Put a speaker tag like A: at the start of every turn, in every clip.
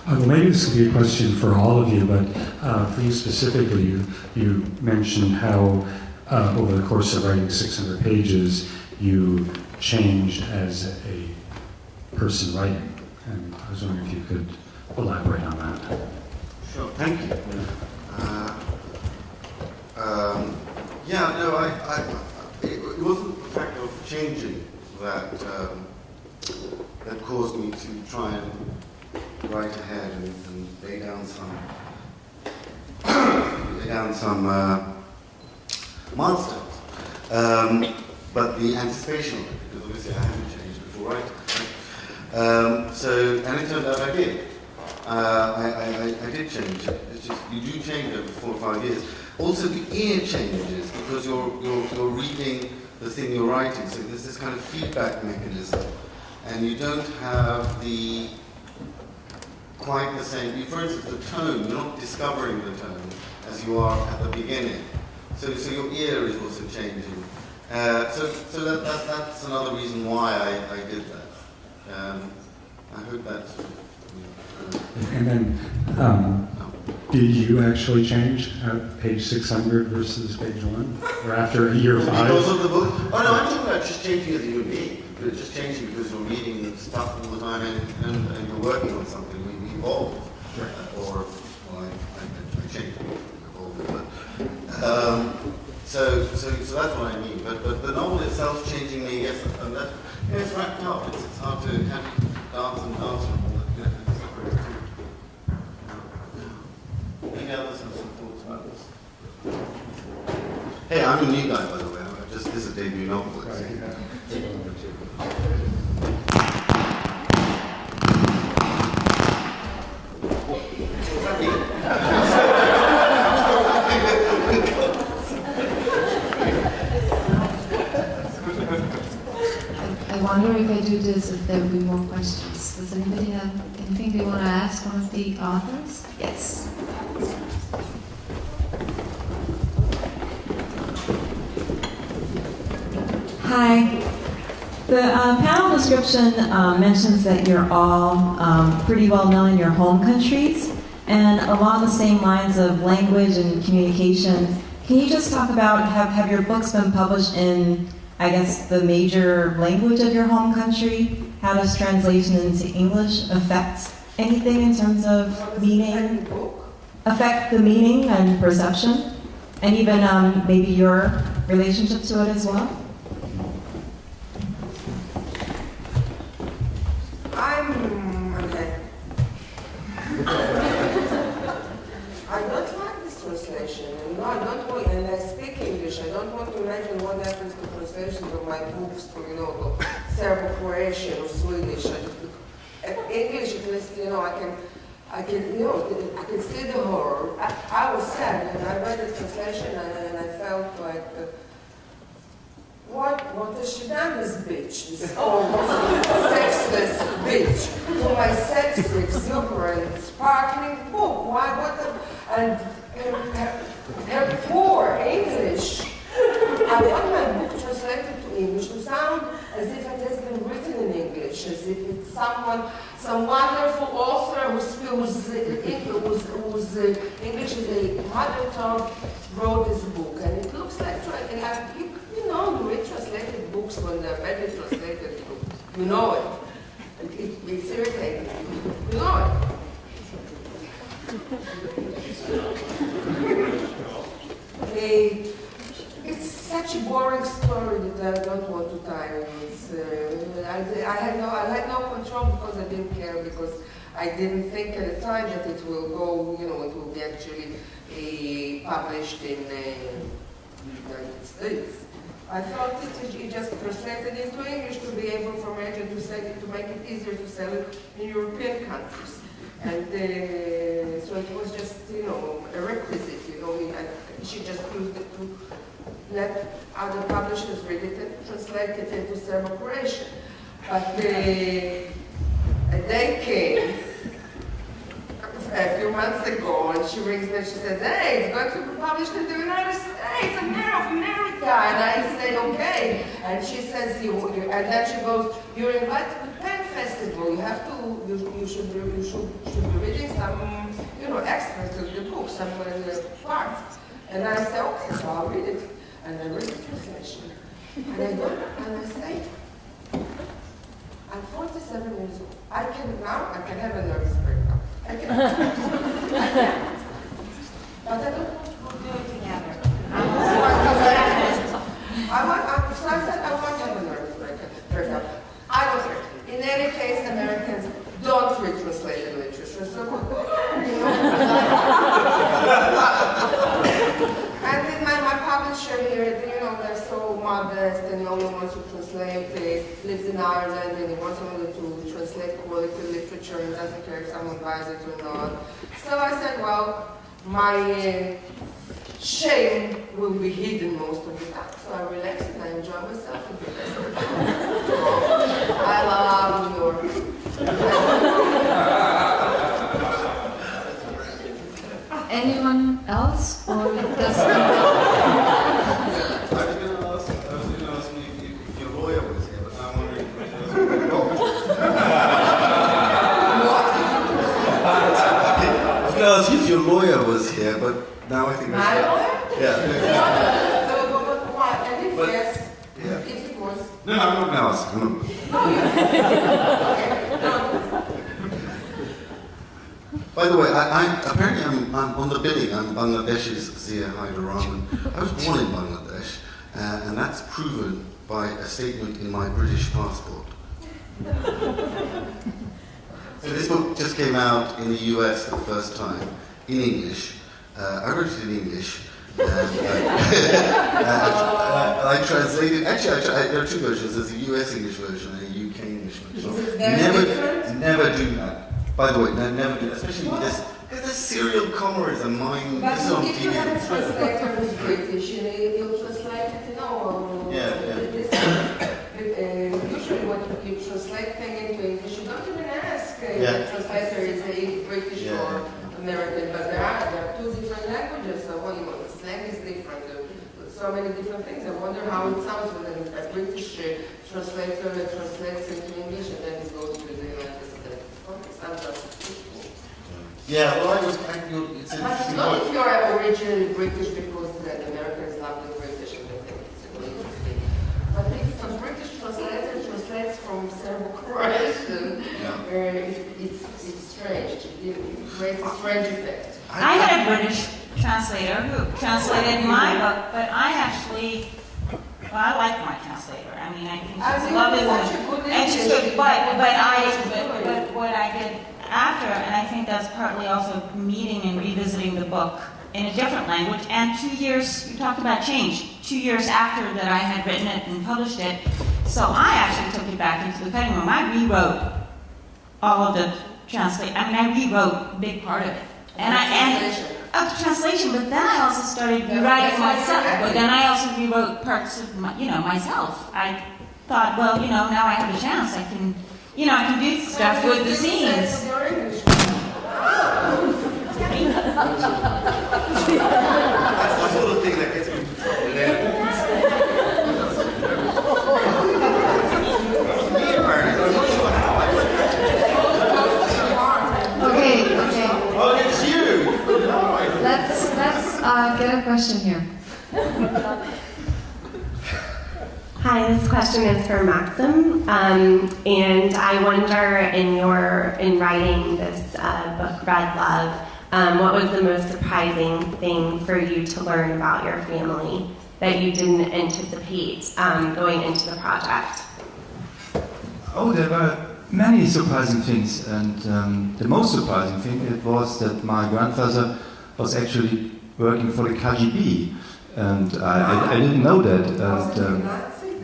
A: Well, maybe this could be a question for all of you, but for you specifically, you mentioned how over the course of writing 600 pages, you changed as a person writing. And I was wondering if you could elaborate on that.
B: Sure, thank you. Yeah, no, it wasn't the fact of changing that that caused me to try and write ahead and lay down some milestones. But the anticipation of it, because obviously I haven't changed before writing. Right? And it turned out I did. I did change it. It's just you do change over 4 or 5 years. Also, the ear changes because you're reading the thing you're writing. So there's this kind of feedback mechanism, and you don't have quite the same. For instance, the tone. You're not discovering the tone as you are at the beginning. So your ear is also changing. So that's another reason why I did that. I hope that's.
A: And then, did you actually change at page 600 versus page 1? Or after year 5?
B: Because of the book? Oh no, I'm talking about just changing as a human being. Just changing because you're reading stuff all the time and you're working on something. We evolve.
A: Right.
B: I changed. So that's what I mean. But the novel itself changing me, yes, and that it's wrapped up. It's hard to kind of dance and dance and all that. Any others have some thoughts about this? Hey, I'm a new guy, by the way. This is a debut novel.
C: I wonder if I do this, if there will be more questions. Does anybody have anything they want to ask one of the authors? Yes.
D: Hi. The panel description mentions that you're all pretty well known in your home countries, and along the same lines of language and communication, can you just talk about, have your books been published in, I guess, the major language of your home country? How does translation into English affect anything in terms of meaning? Affect the meaning and perception? And even maybe your relationship to it as well?
E: Okay. I don't like this translation. I don't want, and I speak English. I don't want to imagine what happens to translations of my books for, Serbo-Croatian or Swedish. English, at least, I can see the horror. I was sad, and I read the translation, and I felt like, what has she done, this bitch? This almost sexless bitch. To my sexy, exuberant, sparkling book. And her poor English. I want my book translated to English to sound as if it has been written in English, as if it's some wonderful author whose English is a mother tongue wrote this book. And it looks like, you read translated books when they're badly translated, you know it. It's irritating. You know it. It's such a boring story that I don't want to tire. I had no control because I didn't care, because I didn't think at the time that it will go, it will be actually published in the United States. I thought it just translated into English to be able for Major to sell it, to make it easier to sell it in European countries. And so it was just, a requisite, she just used it to let other publishers read it and translate it into Serbo-Croatian. But a day came a few months ago, and she rings me and she says, hey, it's going to be published in the United States, America. And I say, okay. And she says, and then she goes, you're invited to Pen Festival. accessible. You have to, you should be reading some, experts of the book, somewhere in the parts. And I say, okay, so I'll read it. And I read the translation. And I go, and I say, I'm 47 years old. I can have a nervous breakdown. I can. But I don't want to go do it together. So I said, I want to have a nervous breakdown. I don't care. In any case, Americans don't read translated literature. So, and then my publisher here, they're so modest, and the only ones who translate, he lives in Ireland, and he wants only to translate quality literature, and doesn't care if someone buys it or not. So I said, well, my shame will be hidden most of the time. So I relax and I enjoy myself and the rest of the time. I love New York.
C: Anyone else? Or does
B: I was going to ask me if your lawyer was here, but I'm wondering if your doctor. I was going to ask you if your lawyer was here, but now I think that's...
E: My lawyer?
B: Yeah.
E: So, but why? And if yes,
B: yeah.
E: if it was...
B: No, I'm not going to ask. By the way, I'm on the billing. I'm Bangladesh's Zia Hyderabad. I was born in Bangladesh, and that's proven by a statement in my British passport. So this book just came out in the US for the first time, in English. I wrote it in English. I translated. Actually, there are two versions. There's a US English version and a UK English version.
E: Is it very different?
B: Never do that. By the way, never do that. Especially with this, because there's serial commerce and mine.
E: But
B: This is on
E: if you have a
B: TV.
E: translator who's British, you'll translate it, usually when you translate things into English, you don't even ask if the translator is British or American, but there are two different languages, so the slang is different. So many different things. I wonder how it sounds when a British translator translates into English and then it goes to the United States.
B: Yeah, well, it's
E: But
B: interesting.
E: not if you're originally British because the Americans love the British and they think it's really interesting. But if a British translator translates from Serbo-Croatian, it's strange. It creates a strange effect.
F: I had a British translator who translated my book, but I like my translator. I mean, I think she's a lovely woman. And she's good, but what I did after, and I think that's partly also meeting and revisiting the book in a different language, and 2 years, you talked about change, 2 years after that I had written it and published it, so I actually took it back into the cutting room. I rewrote all of the I rewrote a big part of it. Translation, but then I also started rewriting myself. But then I also rewrote parts of myself. I thought, well, now I have a chance. I can do stuff with the scenes.
B: That's the sort of thing that gets me into trouble.
C: Okay.
B: Oh, it's you!
C: Let's get a question here.
G: Hi, this question is for Maxim, and I wonder, in writing this book, Red Love, what was the most surprising thing for you to learn about your family that you didn't anticipate going into the project?
H: Oh, there were many surprising things, and the most surprising thing it was that my grandfather was actually working for the KGB, and I didn't know that. And,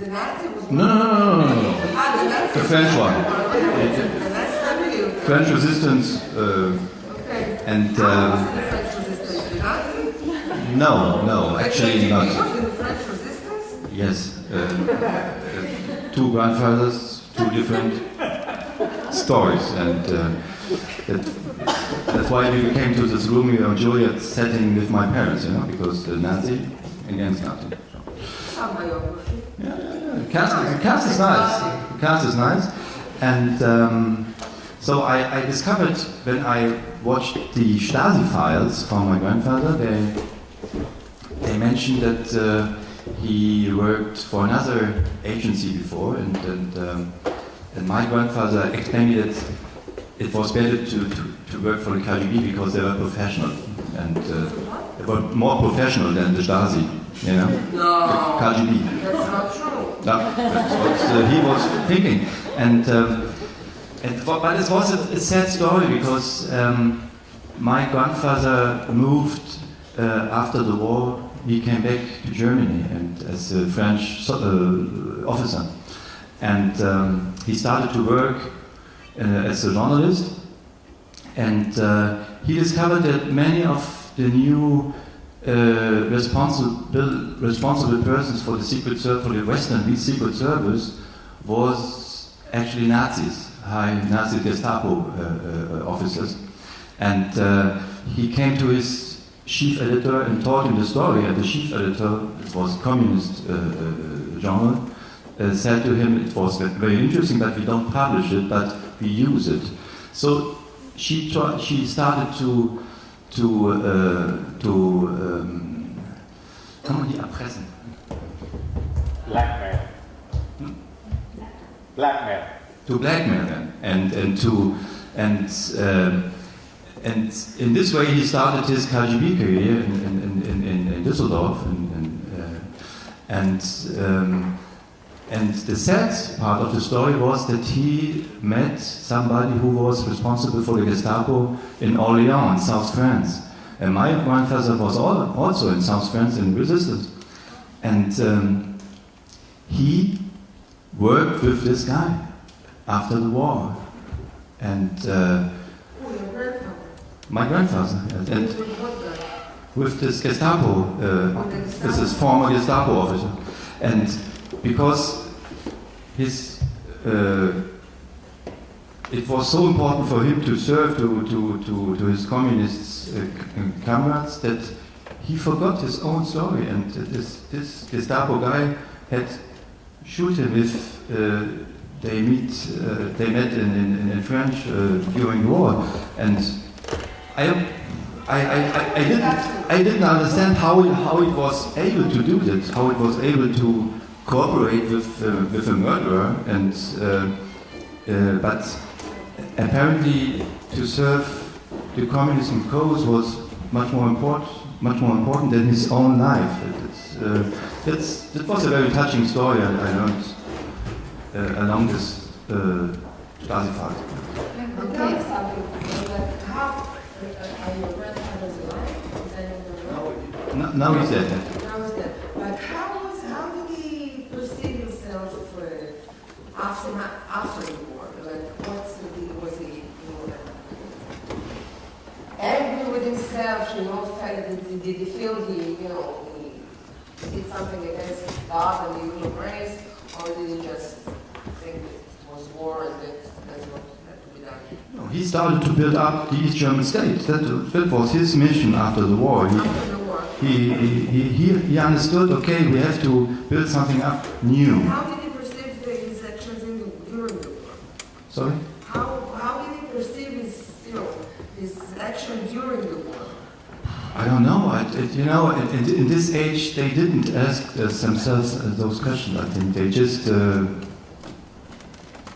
E: The Nazi was
H: no. The French one. French resistance. And no, actually not. Yes, two grandfathers, two different stories, and that's why we came to this Romeo and Juliet setting with my parents, because the Nazi against Nazi. The cast is nice. The cast is nice. And so I discovered when I watched the Stasi files from my grandfather, they mentioned that he worked for another agency before, and my grandfather explained me that it was better to work for the KGB because they were professional, and they were more professional than the Stasi, you know?
E: No,
H: KGB.
E: that's not true.
H: No, that's what he was thinking. But it was a sad story because my grandfather moved after the war. He came back to Germany and as a French officer, and he started to work as a journalist. And he discovered that many of the new responsible persons for the Secret Service, for the Western Secret Service, was actually Nazis, high Nazi Gestapo officers. And he came to his chief editor and told him the story, and the chief editor, it was a communist journal, said to him it was very interesting, but we don't publish it, but we use it. So she started to kann man die erpressen?
I: Blackmail. Blackmail.
H: To blackmail them, and in this way he started his KGB career in Düsseldorf, and the sad part of the story was that he met somebody who was responsible for the Gestapo in Orléans, in South France. And my grandfather was also in South France in resistance. And he worked with this guy after the war. And my grandfather, and with this Gestapo, with this former Gestapo officer. And because his, it was so important for him to serve to his communist comrades that he forgot his own story, and this Gestapo guy had shoot him if they met in France during the war, and I didn't understand how it was able to do that, how it was able to cooperate with a murderer, and but apparently to serve the communism cause was much more important than his own life. That was a very touching story I learned along this Stasi fight.
E: Okay. Are your grandfathers alive?
H: Now he's dead.
E: Now he's dead. But how did he perceive himself after the war? Like, was he angry with himself? Did he feel he did something against God and the human race, or did he just think it was war and that's what had to be done?
H: No, he started to build up the East German state. That was his mission after the war.
E: After the war.
H: He understood, okay, we have to build something up new.
E: How did he perceive his actions during the war?
H: Sorry?
E: How did he perceive his action during the war?
H: I don't know. In this age, they didn't ask themselves those questions. I think they just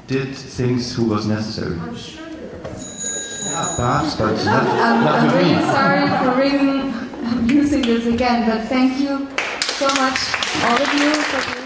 H: did things who was necessary.
E: I'm sure
H: Yeah, perhaps, but not
C: I'm
H: for
C: really
H: me.
C: sorry for using this again, but thank you so much, all of you, for doing